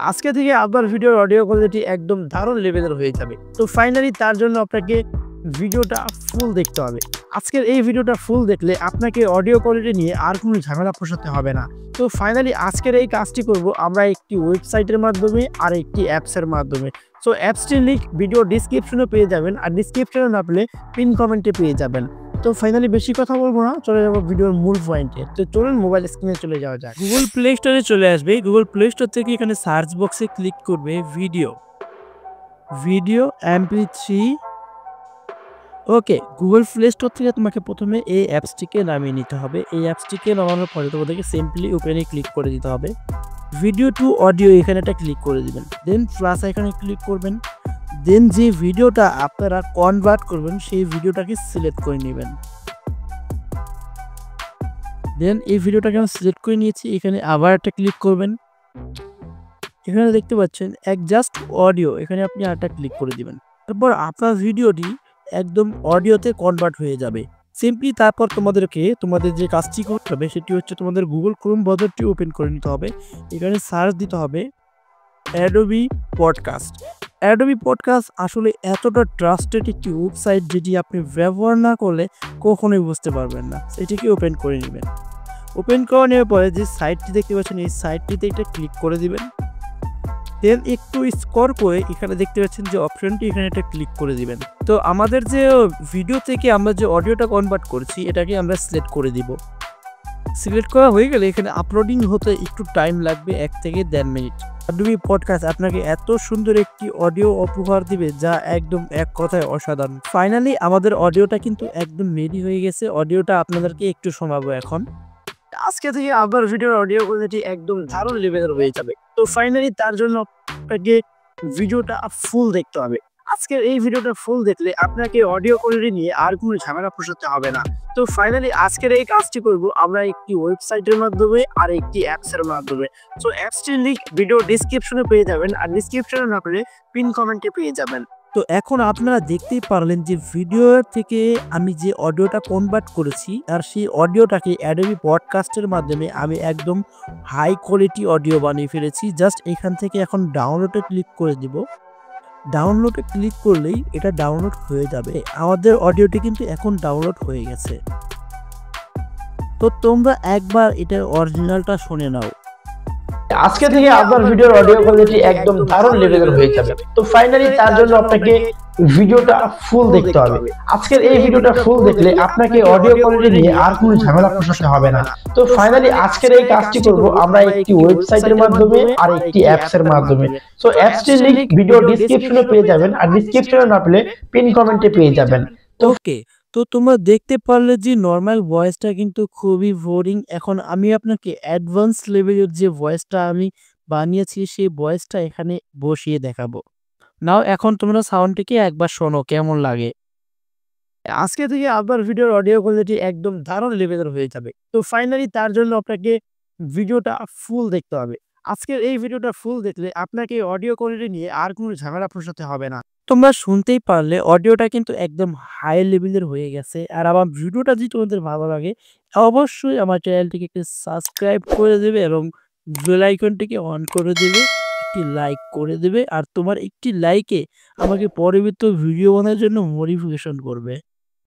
আজকে থেকে আপনার ভিডিওর অডিও কোয়ালিটি একদম দারুণ লেভেলের হয়ে যাবে। তো ফাইনালি তার জন্য আপনাকে ভিডিওটা ফুল দেখতে হবে। আজকের এই ভিডিওটা ফুল দেখলে আপনাকে অডিও কোয়ালিটি নিয়ে আর কোনো ঝামেলা পোষাতে হবে না। তো ফাইনালি আজকের এই কাজটি করব আমরা একটি ওয়েবসাইটের মাধ্যমে আর একটি অ্যাপসের মাধ্যমে। সো অ্যাপসটির লিঙ্ক ভিডিও ডিসক্রিপশনে পেয়ে যাবেন, আর ডিসক্রিপশনে না পেলে পিন কমেন্টে পেয়ে যাবেন। তো ফাইনালি বেশি কথা বলবো না, চলে যাবো ভিডিওর মূল পয়েন্টে। তো চলুন মোবাইল স্ক্রিনে চলে যাওয়া যাক। গুগল প্লে স্টোরে চলে আসবে। গুগল প্লে স্টোর থেকে এখানে সার্চ বক্সে ক্লিক করবে ভিডিও MP3। ওকে, গুগল প্লে স্টোর থেকে তোমাকে প্রথমে এই অ্যাপসটিকে নামিয়ে নিতে হবে। এই অ্যাপসটিকে নামানোর পরে তোমাদেরকে সিম্পলি ওপেনে ক্লিক করে দিতে হবে। ভিডিও টু অডিও এখানে একটা ক্লিক করে দিবেন, দেন প্লাস এখানে ক্লিক করবেন। দেন যে ভিডিওটা আপনারা কনভার্ট করবেন সেই ভিডিওটাকে সিলেক্ট করে নেবেন। দেন এই ভিডিওটাকে আমি সিলেক্ট করে নিয়েছি, এখানে আবার একটা ক্লিক করবেন। এখানে দেখতে পাচ্ছেন জাস্ট অডিও, এখানে আপনি আরেকটা ক্লিক করে দিবেন। তারপর আপনার ভিডিওটি একদম অডিওতে কনভার্ট হয়ে যাবে। সিম্পলি তারপর তোমাদের যে কাজটি করতে হবে সেটি হচ্ছে তোমাদের গুগল ক্রোম ব্রাউজারটি ওপেন করে নিতে হবে। এখানে সার্চ দিতে হবে অ্যাডোবি পডকাস্ট। অ্যাডোবি পডকাস্ট আসলে এতটা ট্রাস্টেড একটি ওয়েবসাইট যেটি আপনি ব্যবহার না করলে কখনোই বুঝতে পারবেন না। এটিকে ওপেন করে নেবেন। ওপেন করে নেওয়ার পরে যে সাইটটি দেখতে পাচ্ছেন এই সাইটটিতে একটা ক্লিক করে দিবেন। দেন একটু স্ক্রল করে এখানে দেখতে পাচ্ছেন যে অপশনটি, এখানে একটা ক্লিক করে দিবেন। তো আমাদের যে ভিডিও থেকে আমরা যে অডিওটা কনভার্ট করছি এটাকে আমরা সিলেক্ট করে দিব। সিলেক্ট করা হয়ে গেলে এখানে আপলোডিং হতে একটু টাইম লাগবে 1 থেকে 1.5 মিনিট। অ্যাডোবি পডকাস্ট আপনাকে এত সুন্দর একটি অডিও উপহার দিবে যা একদম এক কথায় অসাধারণ। ফাইনালি আমাদের অডিওটা কিন্তু একদম রেডি হয়ে গেছে। অডিওটা আপনাদেরকে একটু শোনাবো এখন। আজকে থেকে আপনার ভিডিওর অডিও কোয়ালিটি একদম দারুণ লেভেলের হয়ে যাবে। তো ফাইনালি তার জন্য আপনাকে ভিডিওটা ফুল দেখতে হবে। আজকের এই ভিডিওটা ফুল দেখলে আপনাকে অডিও কোয়ালিটি নিয়ে আর কোনো ঝামেলা পোষাতে হবে না। তো ফাইনালি আজকের এই কাজটি করব আমরা একটি ওয়েবসাইটের মাধ্যমে আর একটি অ্যাপসের মাধ্যমে। সো অ্যাপসটির লিঙ্ক ভিডিও ডিসক্রিপশনে পেয়ে যাবেন, আর ডিসক্রিপশনে না পেলে পিন কমেন্টে পেয়ে যাবেন। তো এখন আপনারা দেখতেই পারলেন যে ভিডিওর থেকে আমি যে অডিওটা কনভার্ট করেছি আর সেই অডিওটাকে অ্যাডোবি পডকাস্টের মাধ্যমে আমি একদম হাই কোয়ালিটি অডিও বানিয়ে ফেলেছি। জাস্ট এখান থেকে এখন ডাউনলোডে ক্লিক করে দিব। ডাউনলোডে ক্লিক করলেই এটা ডাউনলোড হয়ে যাবে। আমাদের অডিওটি কিন্তু এখন ডাউনলোড হয়ে গেছে। তো তোমরা একবার এটার অরিজিনালটা শুনে নাও। আজকে থেকে আপনার ভিডিওর অডিও কোয়ালিটি একদম দারুণ লেভেলের হয়ে যাবে। তো ফাইনালি তার জন্য আপনাকে ভিডিওটা ফুল দেখতে হবে। আজকের এই ভিডিওটা ফুল দেখলে আপনাকে অডিও কোয়ালিটি নিয়ে আর কোনো ঝামেলা পোষাতে হবে না। তো ফাইনালি আজকের এই কাজটি করব আমরা একটি ওয়েবসাইটের মাধ্যমে আর একটি অ্যাপসের মাধ্যমে। সো অ্যাপসটির লিংক ভিডিও ডিসক্রিপশনে পেয়ে যাবেন, আর ডিসক্রিপশনে না পেলে পিন কমেন্টে পেয়ে যাবেন। ওকে, তো তোমরা দেখতে পারলে যে নর্মাল ভয়েসটা কিন্তু খুবই বোরিং। এখন আমি আপনাকে অ্যাডভান্স লেভেলের যে ভয়েসটা আমি বানিয়েছি সেই ভয়েসটা এখানে বসিয়ে দেখাবো। নাও এখন তোমরা সাউন্ডটিকে একবার শোনো কেমন লাগে। আজকে থেকে আপনার ভিডিওর অডিও কোয়ালিটি একদম দারুণ লেভেলের হয়ে যাবে। তো ফাইনালি তার জন্য আপনাকে ভিডিওটা ফুল দেখতে হবে। আজকের এই ভিডিওটা ফুল দেখলে আপনাকে অডিও কোয়ালিটি নিয়ে আর কোনো ঝামেলা পোষাতে হবে না। তোমরা শুনতেই পারলে অডিওটা কিন্তু একদম হাই লেভেলের হয়ে গেছে। আর আমার ভিডিওটা যদি তোমাদের ভালো লাগে অবশ্যই আমার চ্যানেলটিকে একটু সাবস্ক্রাইব করে দেবে এবং বেল আইকনটিকে অন করে দেবে, একটি লাইক করে দেবে। আর তোমার একটি লাইকে আমাকে পরবর্তী ভিডিও বানানোর জন্য মোটিভেশন করবে।